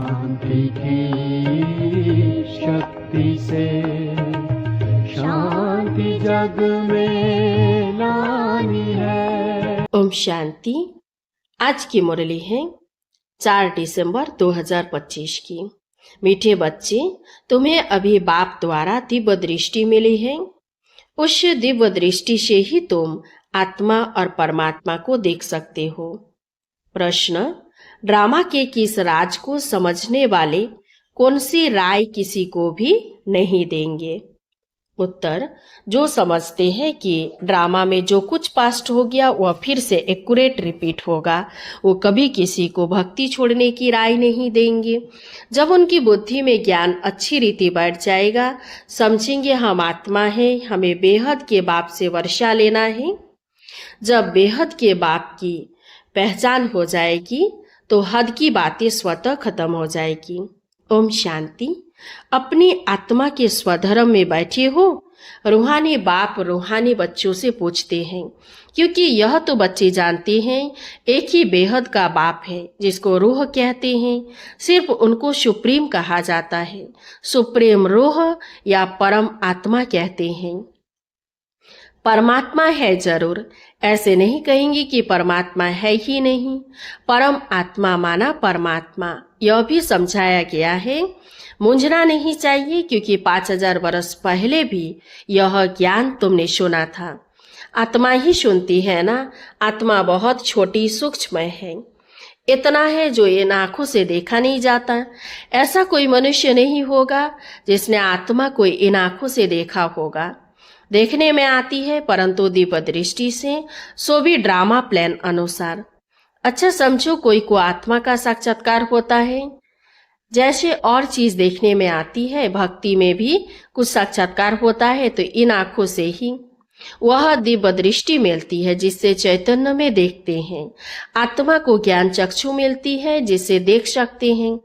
शांति की शक्ति से शांति जग में लानी है। ओम शांति। आज की मुरली है 4 दिसंबर 2025 की। मीठे बच्चे, तुम्हें अभी बाप द्वारा दिव्य दृष्टि मिली है। उस दिव्य दृष्टि से ही तुम आत्मा और परमात्मा को देख सकते हो। प्रश्न, ड्रामा के किस राज को समझने वाले कौन सी राय किसी को भी नहीं देंगे? उत्तर, जो समझते हैं कि ड्रामा में जो कुछ पास्ट हो गया वह फिर से एक्यूरेट रिपीट होगा, वो कभी किसी को भक्ति छोड़ने की राय नहीं देंगे। जब उनकी बुद्धि में ज्ञान अच्छी रीति बैठ जाएगा, समझेंगे हम आत्मा है, हमें बेहद के बाप से वर्षा लेना है। जब बेहद के बाप की पहचान हो जाएगी तो हद की बातें स्वतः खत्म हो जाएगी। ओम शांति। अपनी आत्मा के स्वधर्म में बैठे हो। रूहानी बाप रूहानी बच्चों से पूछते हैं, क्योंकि यह तो बच्चे जानते हैं एक ही बेहद का बाप है जिसको रूह कहते हैं। सिर्फ उनको सुप्रीम कहा जाता है। सुप्रीम रूह या परम आत्मा कहते हैं। परमात्मा है जरूर, ऐसे नहीं कहेंगे कि परमात्मा है ही नहीं। परम आत्मा माना परमात्मा, यह भी समझाया गया है। मूंझना नहीं चाहिए, क्योंकि 5000 वर्ष पहले भी यह ज्ञान तुमने सुना था। आत्मा ही सुनती है ना। आत्मा बहुत छोटी सूक्ष्म है। इतना है जो इन आंखों से देखा नहीं जाता। ऐसा कोई मनुष्य नहीं होगा जिसने आत्मा को इन आंखों से देखा होगा। देखने में आती है, परंतु दिव्य दृष्टि से, सो भी ड्रामा प्लान अनुसार। अच्छा समझो, कोई को आत्मा का साक्षात्कार होता है। जैसे और चीज देखने में आती है, भक्ति में भी कुछ साक्षात्कार होता है, तो इन आंखों से ही वह दिव्य दृष्टि मिलती है जिससे चैतन्य में देखते हैं। आत्मा को ज्ञान चक्षु मिलती है जिससे देख सकते हैं।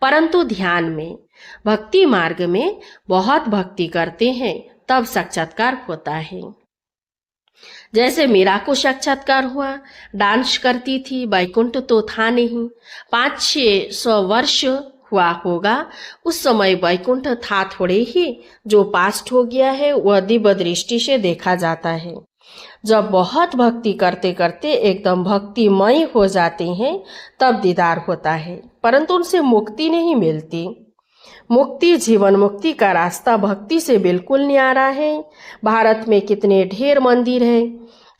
परंतु ध्यान में, भक्ति मार्ग में बहुत भक्ति करते हैं तब साक्षात्कार होता है। जैसे मीरा को साक्षात्कार हुआ। डांस करती थी, वैकुंठ तो था नहीं। 500-600 वर्ष हुआ होगा। उस समय वैकुंठ था थोड़े ही। जो पास्ट हो गया है वह दिव्य दृष्टि से देखा जाता है। जब बहुत भक्ति करते करते एकदम भक्तिमय हो जाते हैं तब दीदार होता है, परंतु उनसे मुक्ति नहीं मिलती। मुक्ति, जीवन मुक्ति का रास्ता भक्ति से बिल्कुल न्यारा है। भारत में कितने ढेर मंदिर है।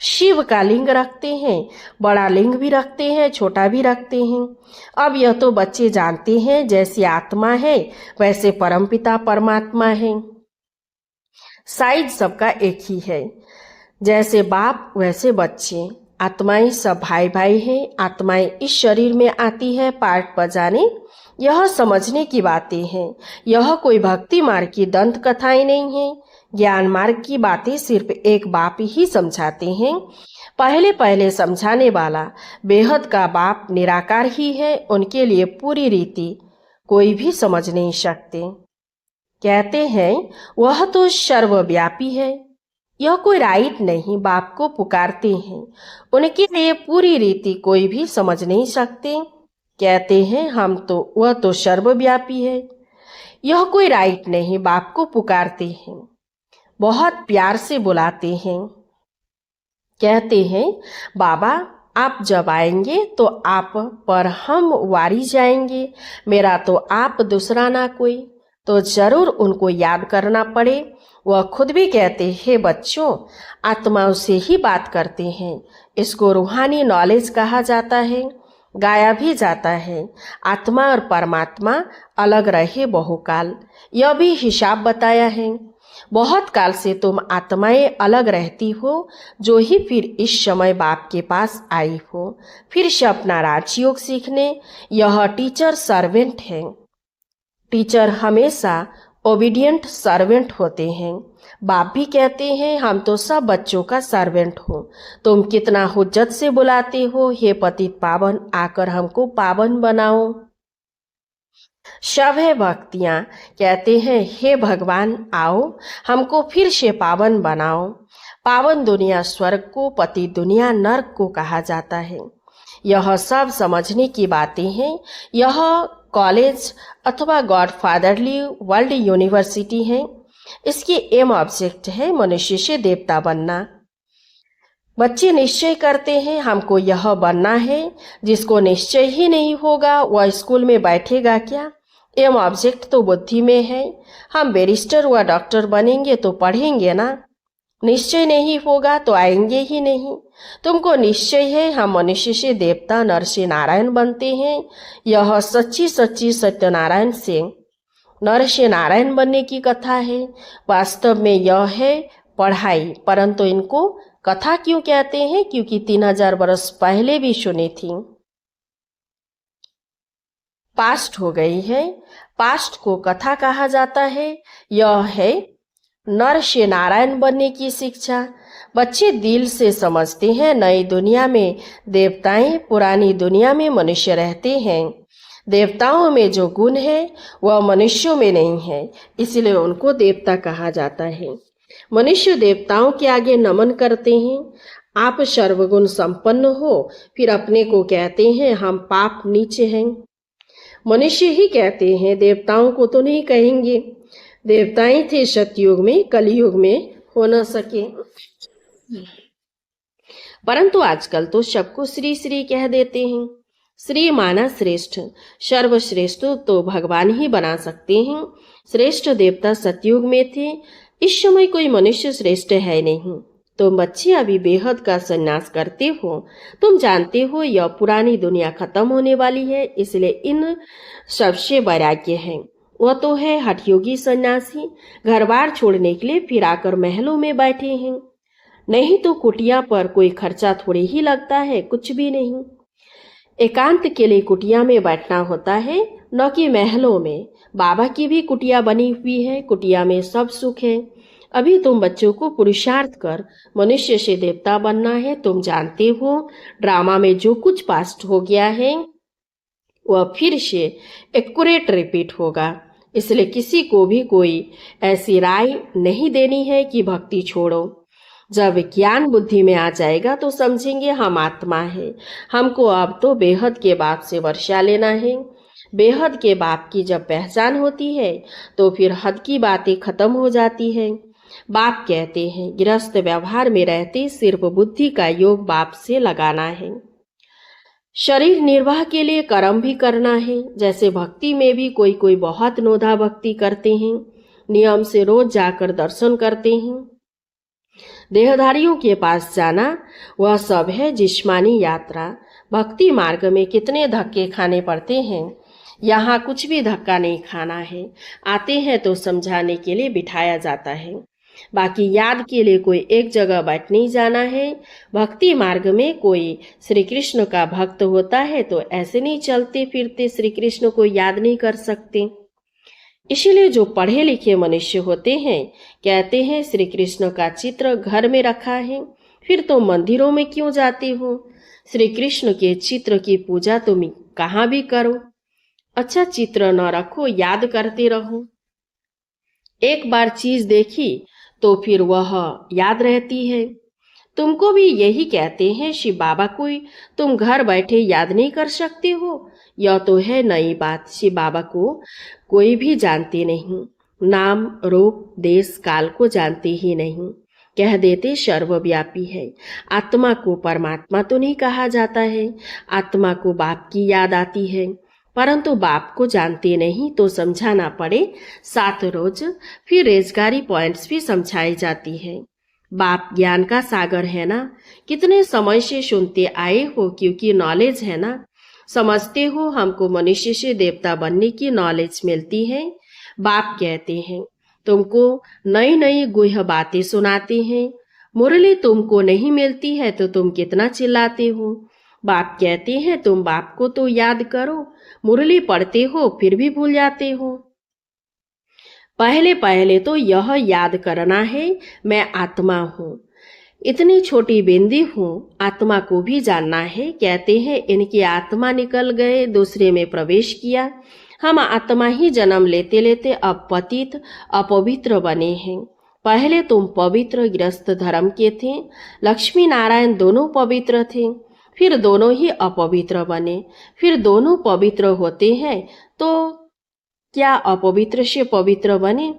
शिव का लिंग रखते हैं, बड़ा लिंग भी रखते हैं, छोटा भी रखते हैं। अब यह तो बच्चे जानते हैं, जैसी आत्मा है वैसे परमपिता परमात्मा है। साइज सबका एक ही है। जैसे बाप वैसे बच्चे। आत्माएं सब भाई भाई हैं। आत्माएं इस शरीर में आती है पाठ बजाने। यह समझने की बातें हैं। यह कोई भक्ति मार्ग की दंत कथाएं नहीं है। ज्ञान मार्ग की बातें सिर्फ एक बाप ही समझाते हैं। पहले पहले समझाने वाला बेहद का बाप निराकार ही है। उनके लिए पूरी रीति कोई भी समझ नहीं सकते। कहते हैं वह तो सर्वव्यापी है। यह कोई राइट नहीं, बाप को पुकारते हैं। उनके लिए पूरी रीति कोई भी समझ नहीं सकते। कहते हैं वह तो सर्वव्यापी है। यह कोई राइट नहीं, बाप को पुकारते हैं, बहुत प्यार से बुलाते हैं। कहते हैं बाबा आप जब आएंगे तो आप पर हम वारी जाएंगे। मेरा तो आप दूसरा ना कोई। तो जरूर उनको याद करना पड़े। वह खुद भी कहते हैं बच्चों, आत्माओं से ही बात करते हैं। इसको रूहानी नॉलेज कहा जाता है। गाया भी जाता है आत्मा और परमात्मा अलग रहे बहुकाल। यह भी हिसाब बताया है। बहुत काल से तुम आत्माएं अलग रहती हो, जो ही फिर इस समय बाप के पास आई हो, फिर से अपना राजयोग सीखने। यह टीचर सर्वेंट है। टीचर हमेशा ओबीडियंट सर्वेंट होते हैं। बाप भी कहते हैं हम तो सब बच्चों का सर्वेंट हो। तुम कितना हुज्जत से बुलाते हो, हे पतित पावन आकर हमको पावन बनाओ। सब है भक्तियां। कहते हैं हे भगवान आओ हमको फिर से पावन बनाओ। पावन दुनिया स्वर्ग को, पति दुनिया नर्क को कहा जाता है। यह सब समझने की बातें हैं। यह कॉलेज अथवा गॉडफादरली वर्ल्ड यूनिवर्सिटी है। इसकी एम ऑब्जेक्ट है मनुष्य से देवता बनना। बच्चे निश्चय करते हैं हमको यह बनना है। जिसको निश्चय ही नहीं होगा वह स्कूल में बैठेगा क्या? एम ऑब्जेक्ट तो बुद्धि में है। हम बैरिस्टर व डॉक्टर बनेंगे तो पढ़ेंगे ना। निश्चय नहीं होगा तो आएंगे ही नहीं। तुमको निश्चय है हम मनुष्य से देवता नर से नारायण बनते हैं। यह सच्ची सच्ची सत्यनारायण से नर से नारायण बनने की कथा है। वास्तव में यह है पढ़ाई, परंतु इनको कथा क्यों कहते हैं? क्योंकि 3000 वर्ष पहले भी सुनी थी। पास्ट हो गई है, पास्ट को कथा कहा जाता है। यह है नर से नारायण बनने की शिक्षा। बच्चे दिल से समझते हैं नई दुनिया में देवताएं, पुरानी दुनिया में मनुष्य रहते हैं। देवताओं में जो गुण है वह मनुष्यों में नहीं है, इसलिए उनको देवता कहा जाता है। मनुष्य देवताओं के आगे नमन करते हैं। आप सर्वगुण संपन्न हो, फिर अपने को कहते हैं हम पाप नीचे हैं। मनुष्य ही कहते हैं, देवताओं को तो नहीं कहेंगे। देवताएं थे सतयुग में, कलयुग में हो न सके। परंतु आजकल तो सबको श्री श्री कह देते हैं। श्री माना श्रेष्ठ, सर्वश्रेष्ठ तो भगवान ही बना सकते हैं। श्रेष्ठ देवता सतयुग में थे। इस समय कोई मनुष्य श्रेष्ठ है नहीं। तुम बच्चे अभी बेहद का संन्यास करते हो। तुम जानते हो यह पुरानी दुनिया खत्म होने वाली है, इसलिए इन सबसे वैराग्य है। वह तो है हठयोगी सन्यासी, घर बार छोड़ने के लिए फिर आकर महलों में बैठे हैं। नहीं तो कुटिया पर कोई खर्चा थोड़ी ही लगता है, कुछ भी नहीं। एकांत के लिए कुटिया में बैठना होता है, न कि महलों में। बाबा की भी कुटिया बनी हुई है, कुटिया में सब सुख है। अभी तुम बच्चों को पुरुषार्थ कर मनुष्य से देवता बनना है। तुम जानते हो ड्रामा में जो कुछ पास्ट हो गया है वह फिर से एक्यूरेट रिपीट होगा। इसलिए किसी को भी कोई ऐसी राय नहीं देनी है कि भक्ति छोड़ो। जब ज्ञान बुद्धि में आ जाएगा तो समझेंगे हम आत्मा है। हमको अब तो बेहद के बाप से वर्षा लेना है। बेहद के बाप की जब पहचान होती है तो फिर हद की बातें खत्म हो जाती है। बाप कहते हैं गृहस्थ व्यवहार में रहते सिर्फ बुद्धि का योग बाप से लगाना है। शरीर निर्वाह के लिए कर्म भी करना है। जैसे भक्ति में भी कोई कोई बहुत नोधा भक्ति करते हैं, नियम से रोज जाकर दर्शन करते हैं। देहधारियों के पास जाना वह सब है जिस्मानी यात्रा। भक्ति मार्ग में कितने धक्के खाने पड़ते हैं, यहाँ कुछ भी धक्का नहीं खाना है। आते हैं तो समझाने के लिए बिठाया जाता है, बाकी याद के लिए कोई एक जगह बैठ नहीं जाना है। भक्ति मार्ग में कोई श्री कृष्ण का भक्त होता है तो ऐसे नहीं चलते फिरते श्री कृष्ण को याद नहीं कर सकते। इसीलिए जो पढ़े लिखे मनुष्य होते हैं कहते हैं श्री कृष्ण का चित्र घर में रखा है, फिर तो मंदिरों में क्यों जाते हो? श्री कृष्ण के चित्र की पूजा तुम कहाँ भी करो। अच्छा चित्र न रखो, याद करते रहो। एक बार चीज देखी तो फिर वह याद रहती है। तुमको भी यही कहते हैं शिव बाबा को तुम घर बैठे याद नहीं कर सकते हो। यह तो है नई बात। शिव बाबा को कोई भी जानते नहीं, नाम रूप देश काल को जानते ही नहीं। कह देते सर्वव्यापी है। आत्मा को परमात्मा तो नहीं कहा जाता है। आत्मा को बाप की याद आती है, परंतु बाप को जानते नहीं तो समझाना पड़े 7 रोज। फिर रोजगारी पॉइंट्स भी समझाई जाती है। बाप ज्ञान का सागर है ना, कितने समय से सुनते आए हो, क्योंकि नॉलेज है ना। समझते हो हमको मनुष्य से देवता बनने की नॉलेज मिलती है। बाप कहते हैं तुमको नई नई गुह्य बातें सुनाते हैं। मुरली तुमको नहीं मिलती है तो तुम कितना चिल्लाते हो। बाप कहते हैं तुम बाप को तो याद करो। मुरली पढ़ते हो फिर भी भूल जाते हो। पहले पहले तो यह याद करना है मैं आत्मा हूँ, इतनी छोटी बिंदी हूँ। आत्मा को भी जानना है। कहते हैं इनकी आत्मा निकल गए, दूसरे में प्रवेश किया। हम आत्मा ही जन्म लेते लेते अब पतित अपवित्र बने हैं। पहले तुम पवित्र गृहस्थ धर्म के थे, लक्ष्मी नारायण दोनों पवित्र थे। फिर दोनों ही अपवित्र बने। फिर दोनों पवित्र होते हैं तो क्या अपवित्र से पवित्र बने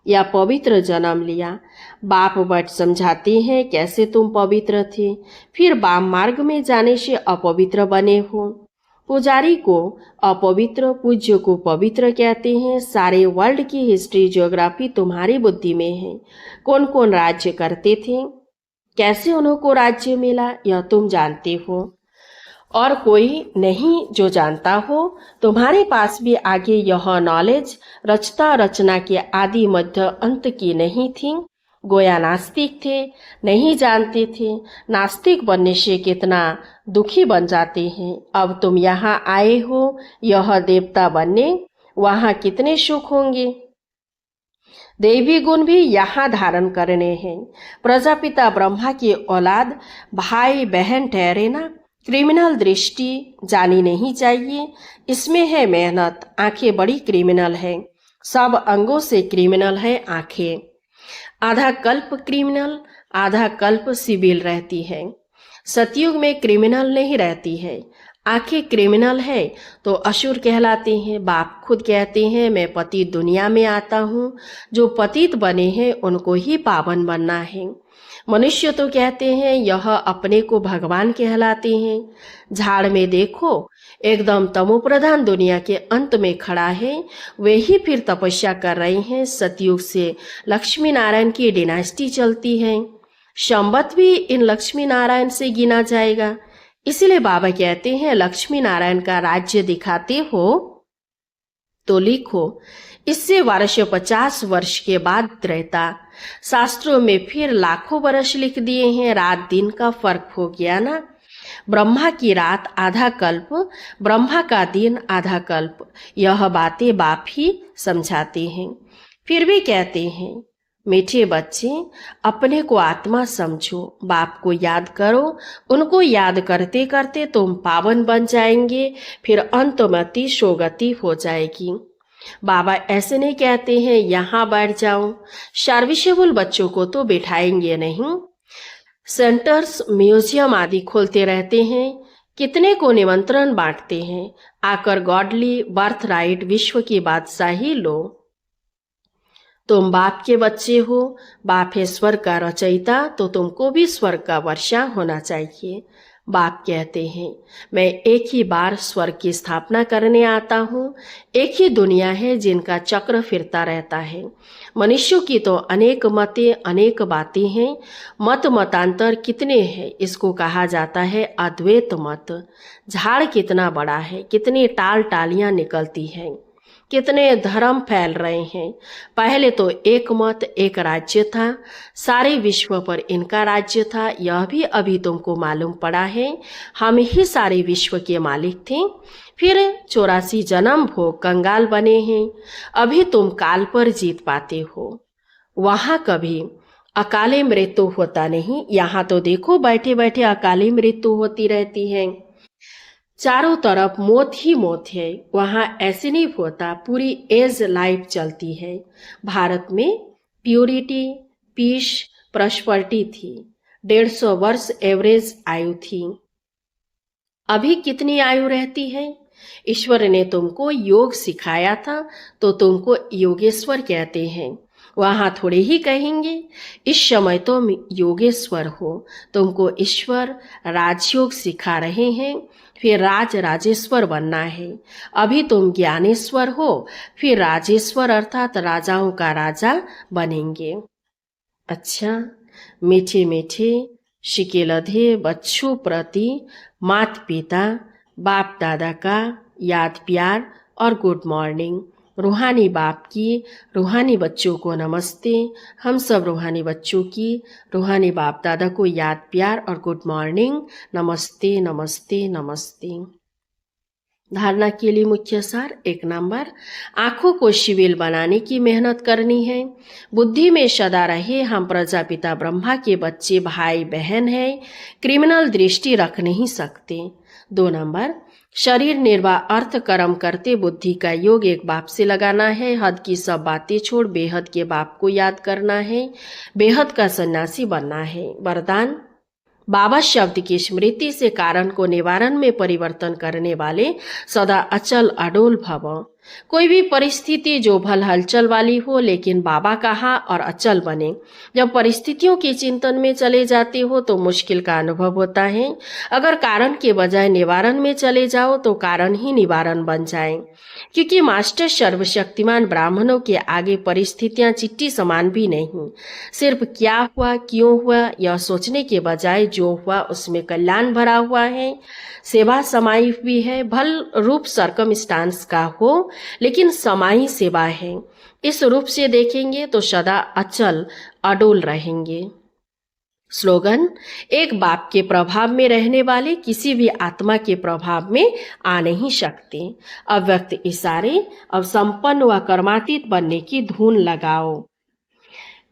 या पवित्र जन्म लिया? बाप बट समझाते हैं कैसे तुम पवित्र थे, फिर वाम मार्ग में जाने से अपवित्र बने हो। पुजारी को अपवित्र, पूज्य को पवित्र कहते हैं। सारे वर्ल्ड की हिस्ट्री, ज्योग्राफी तुम्हारी बुद्धि में है। कौन कौन राज्य करते थे, कैसे उनको राज्य मिला, यह तुम जानते हो और कोई नहीं जो जानता हो। तुम्हारे पास भी आगे यह नॉलेज रचता रचना के आदि मध्य अंत की नहीं थी। गोया नास्तिक थे, नहीं जानते थे। नास्तिक बनने से कितना दुखी बन जाते हैं। अब तुम यहाँ आए हो यह देवता बनने, वहाँ कितने सुख होंगे। देवी गुण भी यहाँ धारण करने हैं। प्रजापिता ब्रह्मा की औलाद भाई बहन ठहरे ना। क्रिमिनल दृष्टि जानी नहीं चाहिए, इसमें है मेहनत। आंखें बड़ी क्रिमिनल है, सब अंगों से क्रिमिनल है आंखें। आधा कल्प क्रिमिनल, आधा कल्प सिविल रहती है। सतयुग में क्रिमिनल नहीं रहती है। आंखें क्रिमिनल है तो असुर कहलाते हैं। बाप खुद कहते हैं मैं पतित दुनिया में आता हूँ। जो पतित बने हैं उनको ही पावन बनना है। मनुष्य तो कहते हैं यह अपने को भगवान कहलाते हैं। झाड़ में देखो, एकदम तमोप्रधान दुनिया के अंत में खड़ा है। वे ही फिर तपस्या कर रहे हैं। सतयुग से लक्ष्मी नारायण की डिनास्टी चलती है। संवत भी इन लक्ष्मी नारायण से गिना जाएगा। इसलिए बाबा कहते हैं लक्ष्मी नारायण का राज्य दिखाते हो तो लिखो। इससे वर्ष 50 वर्ष के बाद रहता। शास्त्रों में फिर लाखों वर्ष लिख दिए हैं। रात दिन का फर्क हो गया ना। ब्रह्मा की रात आधा कल्प, ब्रह्मा का दिन आधा कल्प। यह बातें बाप ही समझाते हैं। फिर भी कहते हैं मीठे बच्चे, अपने को आत्मा समझो, बाप को याद करो। उनको याद करते करते तुम पावन बन जाएंगे। फिर अंतमति सोगति हो जाएगी। बाबा ऐसे नहीं कहते हैं यहाँ बैठ जाओ। सर्विसेबल बच्चों को तो बिठाएंगे नहीं। सेंटर्स, म्यूजियम आदि खोलते रहते हैं। कितने को निमंत्रण बांटते हैं, आकर गॉडली बर्थ राइट, विश्व की बादशाही लो। तुम बाप के बच्चे हो, बाप है स्वर्ग का रचयिता, तो तुमको भी स्वर्ग का वर्षा होना चाहिए। बाप कहते हैं मैं एक ही बार स्वर्ग की स्थापना करने आता हूँ। एक ही दुनिया है जिनका चक्र फिरता रहता है। मनुष्यों की तो अनेक मतें, अनेक बातें हैं। मत मतांतर कितने हैं, इसको कहा जाता है अद्वैत मत। झाड़ कितना बड़ा है, कितनी टाल टालियां निकलती हैं, कितने धर्म फैल रहे हैं। पहले तो एक मत, एक राज्य था, सारे विश्व पर इनका राज्य था। यह भी अभी तुमको मालूम पड़ा है। हम ही सारे विश्व के मालिक थे। फिर 84 जन्म भोग कंगाल बने हैं। अभी तुम काल पर जीत पाते हो। वहां कभी अकाले मृत्यु होता नहीं। यहाँ तो देखो बैठे बैठे अकाली मृत्यु होती रहती है। चारों तरफ मौत ही मौत है। वहाँ ऐसे नहीं होता, पूरी एज लाइफ चलती है। भारत में प्योरिटी, पीस, प्रॉस्पेरिटी थी। 150 वर्ष एवरेज आयु थी। अभी कितनी आयु रहती है? ईश्वर ने तुमको योग सिखाया था तो तुमको योगेश्वर कहते हैं। वहाँ थोड़े ही कहेंगे इस समय तुम योगेश्वर हो। तुमको ईश्वर राजयोग सिखा रहे हैं। फिर राजेश्वर बनना है। अभी तुम ज्ञानेश्वर हो, फिर राजेश्वर अर्थात राजाओं का राजा बनेंगे। अच्छा, मीठे मीठे शिकेलधे बच्चों प्रति माता पिता, बाप दादा का याद प्यार और गुड मॉर्निंग। रूहानी बाप की रूहानी बच्चों को नमस्ते। हम सब रूहानी बच्चों की रूहानी बाप दादा को याद प्यार और गुड मॉर्निंग। नमस्ते नमस्ते नमस्ते। धारणा के लिए मुख्य सार 1 नंबर, आंखों को शिविल बनाने की मेहनत करनी है। बुद्धि में सदा रहे हम प्रजापिता ब्रह्मा के बच्चे भाई बहन हैं। क्रिमिनल दृष्टि रख नहीं सकते। 2 नंबर, शरीर निर्वाह अर्थ कर्म करते बुद्धि का योग एक बाप से लगाना है। हद की सब बातें छोड़ बेहद के बाप को याद करना है। बेहद का सन्यासी बनना है। वरदान, बाबा शब्द की स्मृति से कारण को निवारण में परिवर्तन करने वाले सदा अचल अडोल भव। कोई भी परिस्थिति जो भल हलचल वाली हो, लेकिन बाबा कहा और अचल बने। जब परिस्थितियों के चिंतन में चले जाते हो तो मुश्किल का अनुभव होता है। अगर कारण के बजाय निवारण में चले जाओ तो कारण ही निवारण बन जाए, क्योंकि मास्टर सर्वशक्तिमान ब्राह्मणों के आगे परिस्थितियां चिट्ठी समान भी नहीं। सिर्फ क्या हुआ, क्यों हुआ, यह सोचने के बजाय जो हुआ उसमें कल्याण भरा हुआ है, सेवा समाई हुई है। भल रूप सर्कमस्टांस का हो, लेकिन समाई सेवा है। इस रूप से देखेंगे तो सदा अचल अडोल रहेंगे। स्लोगन: एक बाप के प्रभाव में रहने वाले किसी भी आत्मा के प्रभाव में आ नहीं सकते। अव्यक्त इशारे: अब संपन्न व कर्मातीत बनने की धुन लगाओ।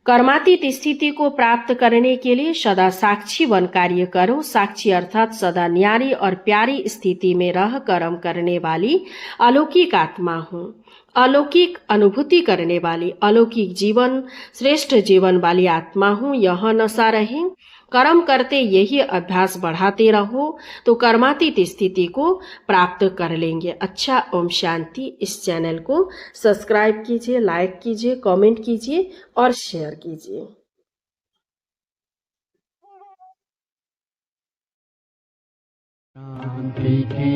कर्मातीत स्थिति को प्राप्त करने के लिए सदा साक्षी बन कार्य करो। साक्षी अर्थात सदा न्यारी और प्यारी स्थिति में रह कर्म करने वाली अलौकिक आत्मा हूँ। अलौकिक अनुभूति करने वाली, अलौकिक जीवन, श्रेष्ठ जीवन वाली आत्मा हूँ। यह नशा रहे। कर्म करते यही अभ्यास बढ़ाते रहो तो कर्मातीत स्थिति को प्राप्त कर लेंगे। अच्छा, ओम शांति। इस चैनल को सब्सक्राइब कीजिए, लाइक कीजिए, कमेंट कीजिए और शेयर कीजिए। शांति की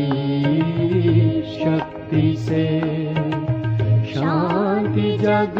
शक्ति से शांति जग